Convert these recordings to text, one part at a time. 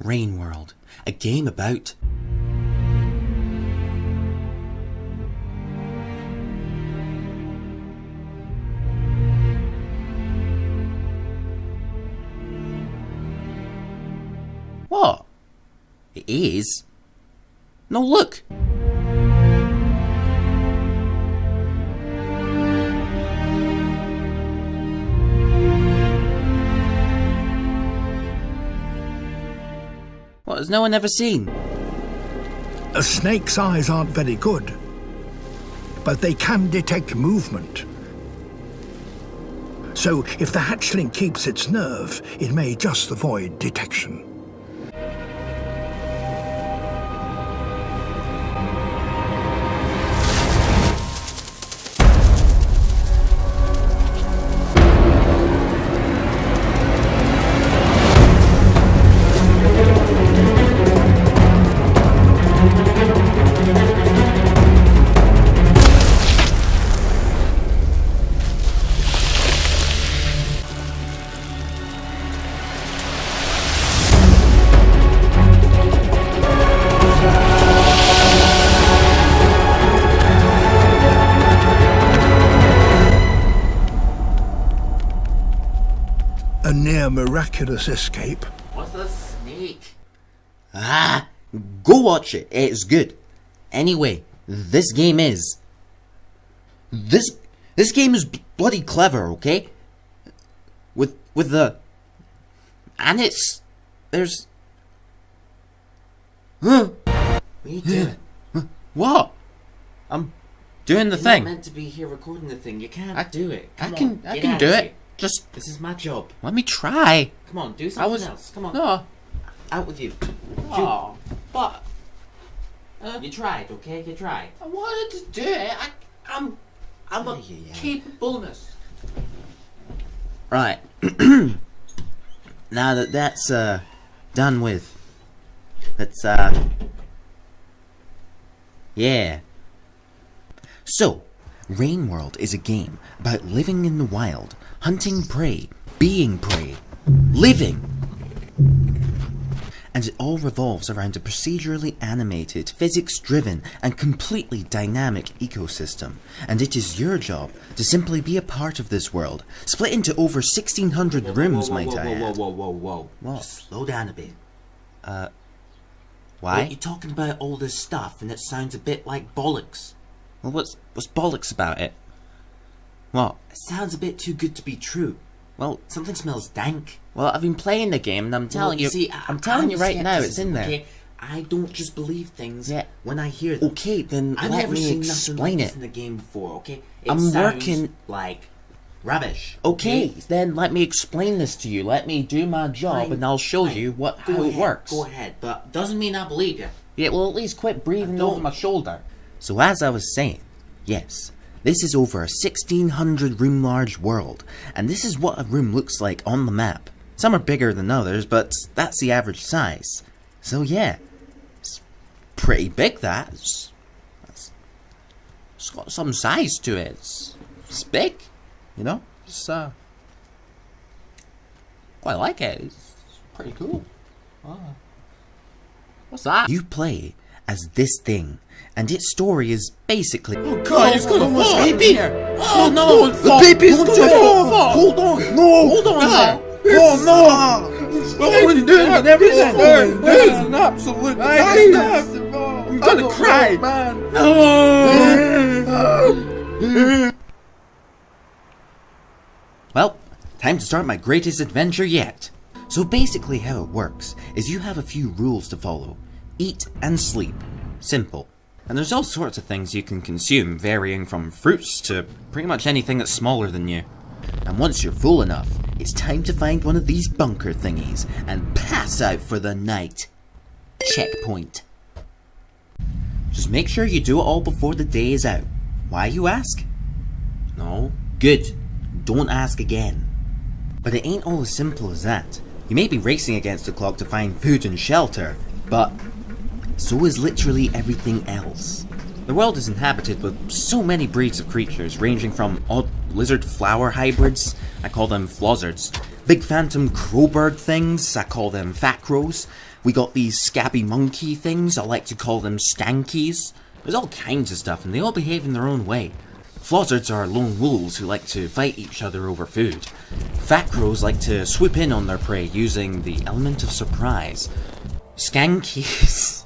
Rain World, a game about... What? It is? No, look! What, has no one ever seen? A snake's eyes aren't very good, but they can detect movement. So if the hatchling keeps its nerve, it may just avoid detection. A near miraculous escape. What's a snake? Ah! Go watch it, it's good. Anyway, this game is... This game is bloody clever, okay? With the... And it's... There's... Huh? What are you doing? What? I'm doing the thing. You're not meant to be here recording the thing. You can't do it. I can do it. Just... This is my job. Let me try. Come on, do something else. Come on. No. Out with you. Oh, but... You tried, okay? You tried. I wanted to do it. I'm a capableness. Right. Now that that's done with, let's yeah. So, Rain World is a game about living in the wild, hunting prey, being prey, living. And it all revolves around a procedurally animated, physics-driven, and completely dynamic ecosystem. And it is your job to simply be a part of this world, split into over 1,600 rooms, might I add. Whoa. What? Just slow down a bit. Why? Well, you're talking about all this stuff, and it sounds a bit like bollocks. Well, what's bollocks about it? What? It sounds a bit too good to be true. Well, Something smells dank. well, I've been playing the game, and I'm telling you, See, I'm telling you right now, it's in there. Okay? I don't just believe things Yeah. when I hear them. Okay, then I've let never me seen nothing like explain this it. in the game before, okay? It I'm sounds working- like rubbish. Okay, then let me explain this to you. Let me do my job, Fine, and I'll show fine. you Go how it ahead, works. Go ahead, but doesn't mean I believe you. Yeah, well, at least quit breathing don't. over my shoulder. So as I was saying, yes, this is over a 1,600 room large world, and this is what a room looks like on the map. Some are bigger than others, but that's the average size. So yeah, it's pretty big, that. It's got some size to it. It's big, you know? It's, quite like it. It's pretty cool. What's that? You play as this thing, and its story is basically... Oh God, it's gonna fall! Baby! Oh no! The baby's gonna fall! Hold on! No! Hold on now! Oh no! What are you doing? Everything! This is an absolute disaster! I'm gonna cry! Man. Well, time to start my greatest adventure yet. So basically how it works is you have a few rules to follow. Eat and sleep. Simple. And there's all sorts of things you can consume, varying from fruits to pretty much anything that's smaller than you. And once you're full enough, it's time to find one of these bunker thingies and pass out for the night. Checkpoint. Just make sure you do it all before the day is out. Why, you ask? No? Good. Don't ask again. But it ain't all as simple as that. You may be racing against the clock to find food and shelter, but so is literally everything else. The world is inhabited with so many breeds of creatures, ranging from odd lizard-flower hybrids, I call them flozzards, big phantom crowbird things, I call them fat crows. We got these scabby monkey things, I like to call them stankies. There's all kinds of stuff, and they all behave in their own way. Flozzards are lone wolves who like to fight each other over food. Fat crows like to swoop in on their prey using the element of surprise. Skankies...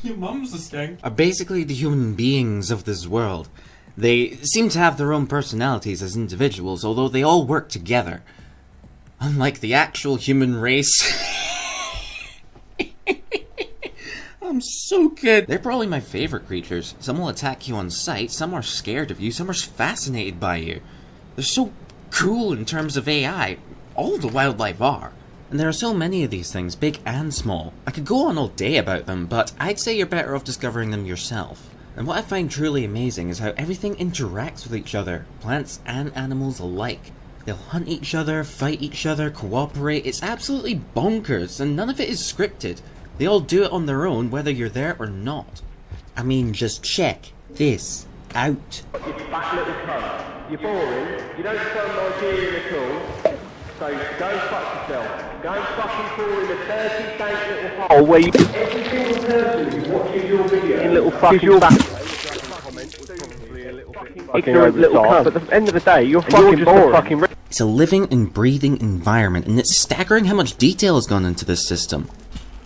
Your mum's a skank. are basically the human beings of this world. They seem to have their own personalities as individuals, although they all work together. Unlike the actual human race. I'm so good. They're probably my favorite creatures. Some will attack you on sight, some are scared of you, some are fascinated by you. They're so cool in terms of AI. All the wildlife are. And there are so many of these things, big and small. I could go on all day about them, but I'd say you're better off discovering them yourself. And what I find truly amazing is how everything interacts with each other, plants and animals alike. They'll hunt each other, fight each other, cooperate. It's absolutely bonkers, and none of it is scripted. They all do it on their own, whether you're there or not. I mean, just check this out. You fat little cunt. You're boring. You don't sound Nigerian at all. So go and fuck yourself. Go and fucking fall in the dirty, dank little hole where you... Every single person who's watching your video... In little fucking... Ignorant little cunt. But at the end of the day, you're fucking boring. It's a living and breathing environment, and it's staggering how much detail has gone into this system.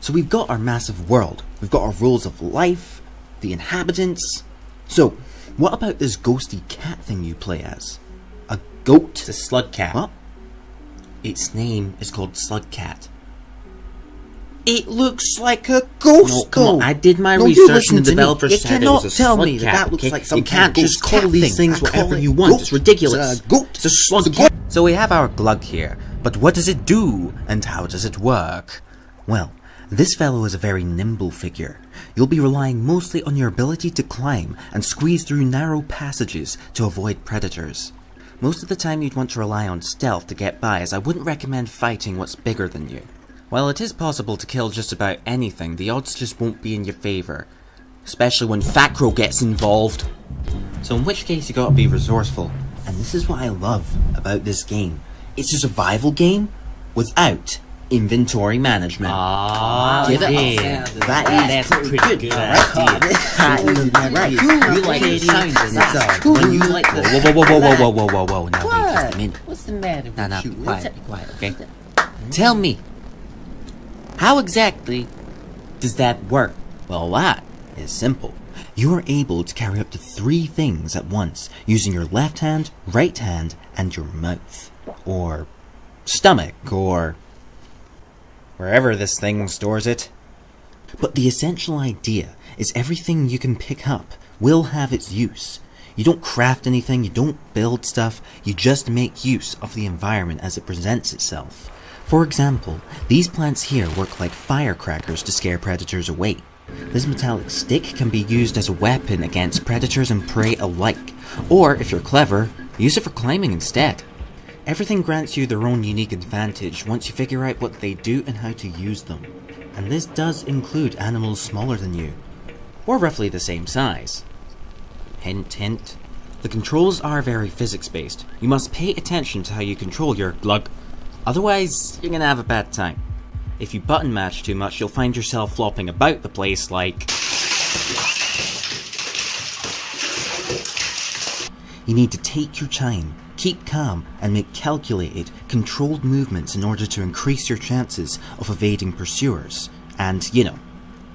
So we've got our massive world, we've got our rules of life, the inhabitants. So, what about this ghosty cat thing you play as? A goat? It's a slug cat. What? Its name is called Slug Cat. It looks like a ghost. No, come on. I did my research and the developer said it was a slug cat. Looks like some you can't just cat call these thing. things whatever you want. It's ridiculous. It's a slug cat. So we have our glug here, but what does it do and how does it work? Well, this fellow is a very nimble figure. You'll be relying mostly on your ability to climb and squeeze through narrow passages to avoid predators. Most of the time you'd want to rely on stealth to get by, as I wouldn't recommend fighting what's bigger than you. While it is possible to kill just about anything, the odds just won't be in your favour. Especially when Fat Crow gets involved. So in which case you gotta be resourceful. And this is what I love about this game. It's a survival game without inventory management. Give it up. That's a pretty good idea. Right. You like the sound of that. When you like the... Whoa. Now wait just a minute. What's the matter with you? Be quiet, okay? Mm-hmm. Tell me, how exactly does that work? Well, that is simple. You are able to carry up to 3 things at once, using your left hand, right hand, and your mouth. Or stomach, or wherever this thing stores it. But the essential idea is everything you can pick up will have its use. You don't craft anything, you don't build stuff, you just make use of the environment as it presents itself. For example, these plants here work like firecrackers to scare predators away. This metallic stick can be used as a weapon against predators and prey alike, or if you're clever, use it for climbing instead. Everything grants you their own unique advantage once you figure out what they do and how to use them. And this does include animals smaller than you, or roughly the same size. Hint, hint. The controls are very physics-based. You must pay attention to how you control your glug. Otherwise, you're gonna have a bad time. If you button mash too much, you'll find yourself flopping about the place like... You need to take your time, keep calm, and make calculated, controlled movements in order to increase your chances of evading pursuers, and, you know,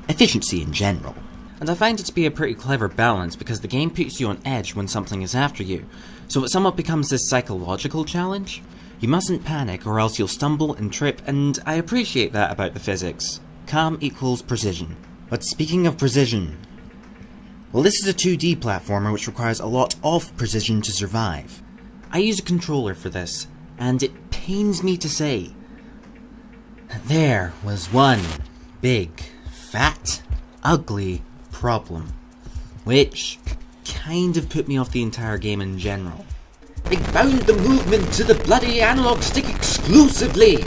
efficiency in general. And I find it to be a pretty clever balance because the game puts you on edge when something is after you, so it somewhat becomes this psychological challenge. You mustn't panic or else you'll stumble and trip, and I appreciate that about the physics. Calm equals precision. But speaking of precision, well, this is a 2D platformer which requires a lot of precision to survive. I use a controller for this, and it pains me to say, there was one big, fat, ugly problem, which kind of put me off the entire game in general. It bound the movement to the bloody analog stick exclusively!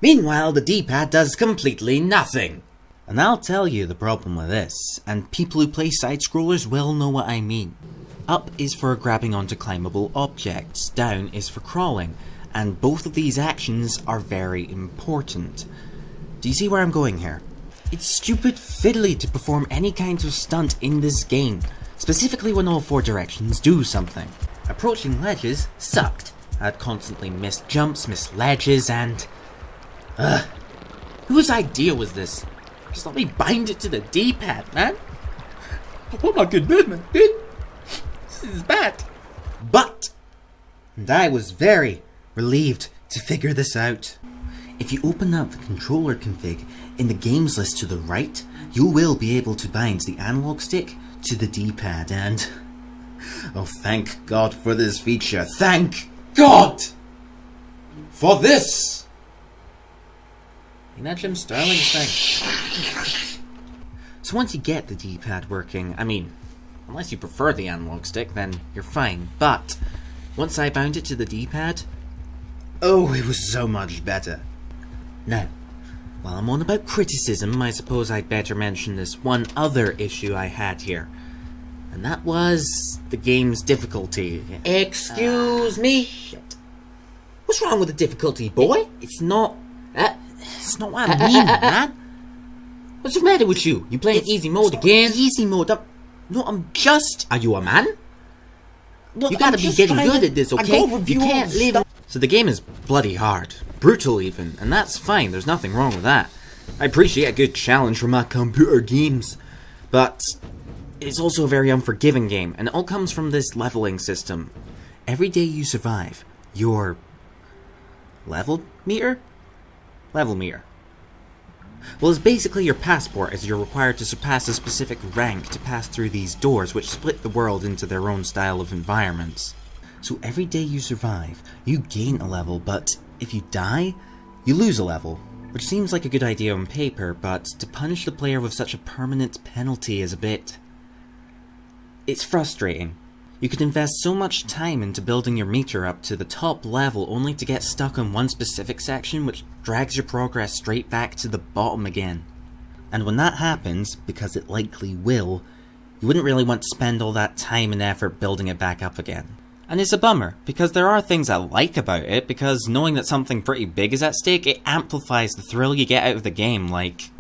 Meanwhile, the D-pad does completely nothing. And I'll tell you the problem with this, and people who play side-scrollers will know what I mean. Up is for grabbing onto climbable objects, down is for crawling, and both of these actions are very important. Do you see where I'm going here? It's stupid fiddly to perform any kind of stunt in this game, specifically when all 4 directions do something. Approaching ledges sucked. I'd constantly missed jumps, missed ledges, and... whose idea was this? Just let me bind it to the D-pad, man. Oh my goodness, man, dude. This is bad. But, and I was very relieved to figure this out. If you open up the controller config in the games list to the right, you will be able to bind the analog stick to the D-pad and... oh, thank God for this feature. Thank God for this! Ain't that Jim Sterling's thing? So once you get the D-pad working, I mean, unless you prefer the analog stick, then you're fine. But once I bound it to the D-pad, oh, it was so much better. Now, while I'm on about criticism, I suppose I'd better mention this one other issue I had here. And that was the game's difficulty. Excuse me? Shit. What's wrong with the difficulty, boy? It's not what I mean, man. What's the matter with you? You playing easy mode again? Easy mode? I'm just... Are you a man? No, you gotta be getting good at this, okay? You can't live... So the game is bloody hard. Brutal even. And that's fine, there's nothing wrong with that. I appreciate a good challenge from my computer games. But... it's also a very unforgiving game, and it all comes from this leveling system. Every day you survive, your... level meter? Level meter. Well, it's basically your passport, as you're required to surpass a specific rank to pass through these doors, which split the world into their own style of environments. So every day you survive, you gain a level, but if you die, you lose a level. Which seems like a good idea on paper, but to punish the player with such a permanent penalty is a bit... it's frustrating. You could invest so much time into building your meter up to the top level only to get stuck on one specific section which drags your progress straight back to the bottom again. And when that happens, because it likely will, you wouldn't really want to spend all that time and effort building it back up again. And it's a bummer, because there are things I like about it, because knowing that something pretty big is at stake, it amplifies the thrill you get out of the game, like...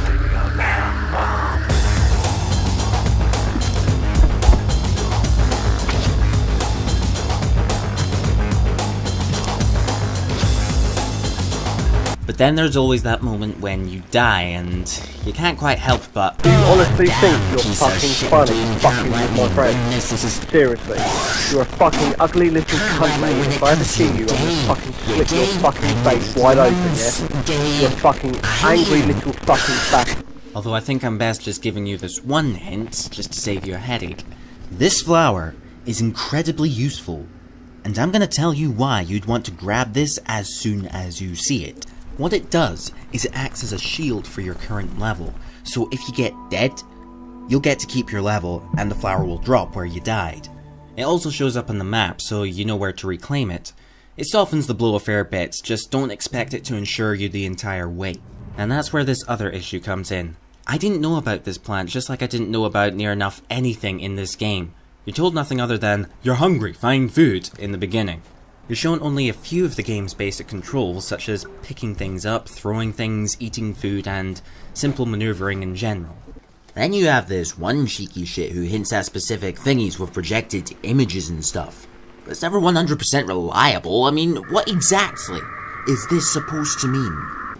But then there's always that moment when you die, and you can't quite help but... Do you honestly think you're fucking funny, fucking with my friend? Seriously. You're a fucking ugly little cunt, mate. If I ever see you, I'm gonna fucking split your fucking face wide open, yeah? You're a fucking angry little fucking bastard. Although I think I'm best just giving you this one hint, just to save you a headache. This flower is incredibly useful, and I'm gonna tell you why you'd want to grab this as soon as you see it. What it does is it acts as a shield for your current level, so if you get dead, you'll get to keep your level and the flower will drop where you died. It also shows up on the map, so you know where to reclaim it. It softens the blow a fair bit, just don't expect it to ensure you the entire way. And that's where this other issue comes in. I didn't know about this plant, just like I didn't know about near enough anything in this game. You're told nothing other than, "You're hungry, find food," in the beginning. You're shown only a few of the game's basic controls, such as picking things up, throwing things, eating food, and simple maneuvering in general. Then you have this one cheeky shit who hints at specific thingies with projected images and stuff. But it's never 100% reliable. I mean, what exactly is this supposed to mean?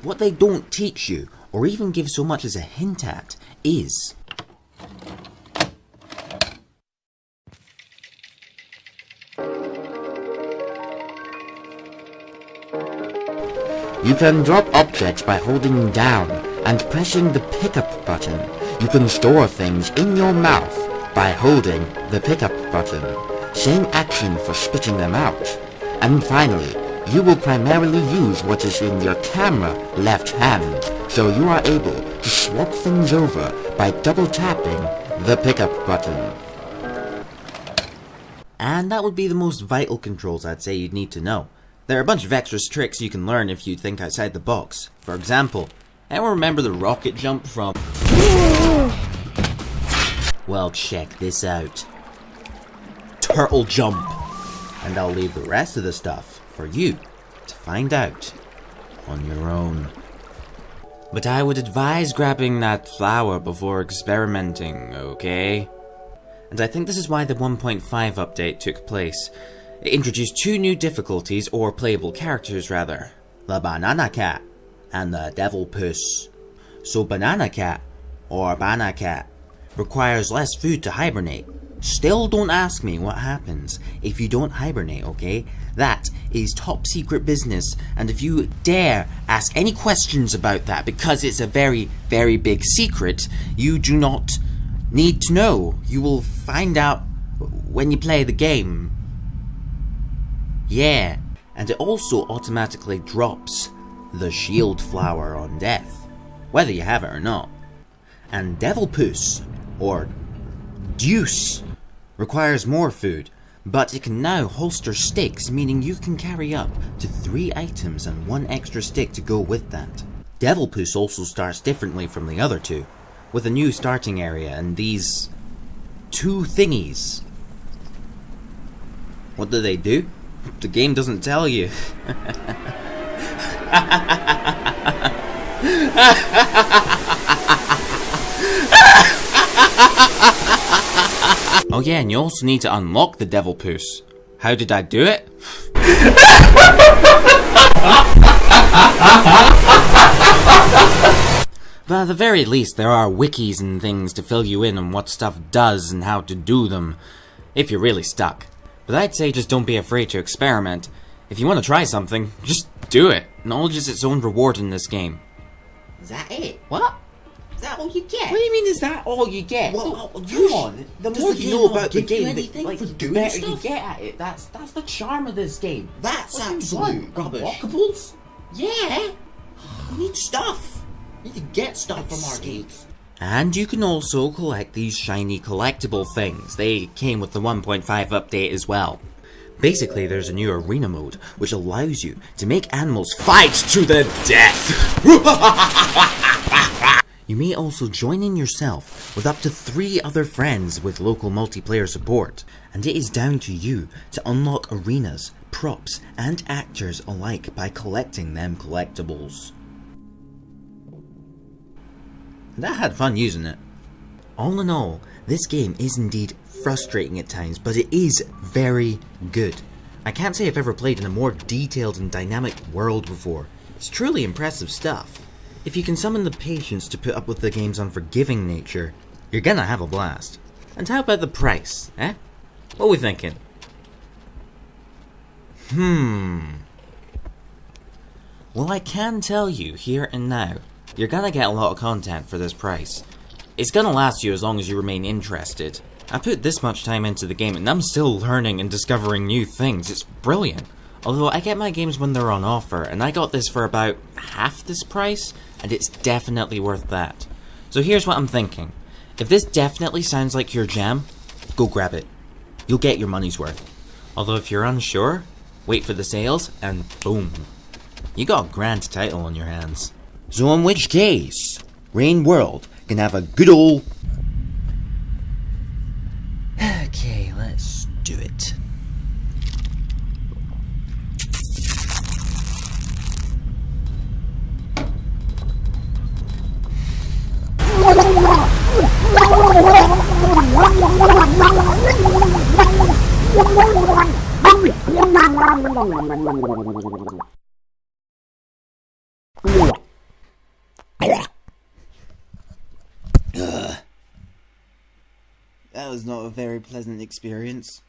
What they don't teach you, or even give so much as a hint at, is... You can drop objects by holding down and pressing the pickup button. You can store things in your mouth by holding the pickup button. Same action for spitting them out. And finally, you will primarily use what is in your camera left hand, so you are able to swap things over by double tapping the pickup button. And that would be the most vital controls I'd say you'd need to know. There are a bunch of extra tricks you can learn if you think outside the box. For example, Anyone remember the rocket jump from... Well, check this out. Turtle jump. And I'll leave the rest of the stuff for you to find out on your own. But I would advise grabbing that flower before experimenting, okay? And I think this is why the 1.5 update took place. It introduced 2 new difficulties, or playable characters rather. The Banana Cat and the Devil Puss. So Banana Cat, or Banana Cat, requires less food to hibernate. Still don't ask me what happens if you don't hibernate, okay? That is top secret business, and if you dare ask any questions about that, because it's a very, very big secret, you do not need to know. You will find out when you play the game. Yeah, and it also automatically drops the shield flower on death, whether you have it or not. And Devil Puss, or Deuce, requires more food, but it can now holster sticks, meaning you can carry up to 3 items and 1 extra stick to go with that. Devil Puss also starts differently from the other 2, with a new starting area and these 2 thingies. What do they do? The game doesn't tell you. Oh yeah, and you also need to unlock the Devil Puss. How did I do it? But at the very least, there are wikis and things to fill you in on what stuff does and how to do them, if you're really stuck. But I'd say just don't be afraid to experiment. If you want to try something, just do it. Knowledge is its own reward in this game. Is that it? What? Is that all you get? What do you mean is that all you get? Well, Come you- on, the does more the you game know not about the give you game, anything the for doing better you stuff? get at it. That's the charm of this game. That's What do you absolute want? rubbish. Unlockables? Yeah. We need stuff. We need to get stuff from our games. And you can also collect these shiny collectible things. They came with the 1.5 update as well. Basically, there's a new arena mode, which allows you to make animals fight to the death! You may also join in yourself with up to 3 other friends with local multiplayer support, and it is down to you to unlock arenas, props, and actors alike by collecting them collectibles. And I had fun using it. All in all, this game is indeed frustrating at times, but it is very good. I can't say I've ever played in a more detailed and dynamic world before. It's truly impressive stuff. If you can summon the patience to put up with the game's unforgiving nature, you're gonna have a blast. And how about the price, eh? What are we thinking? Well, I can tell you here and now, you're gonna get a lot of content for this price. It's gonna last you as long as you remain interested. I put this much time into the game and I'm still learning and discovering new things. It's brilliant. Although I get my games when they're on offer, and I got this for about half this price, and it's definitely worth that. So here's what I'm thinking. If this definitely sounds like your jam, go grab it. You'll get your money's worth. Although if you're unsure, wait for the sales, and boom. You got a grand title on your hands. So in which case, Rain World can have a good ol'... Okay, let's do it. That was not a very pleasant experience.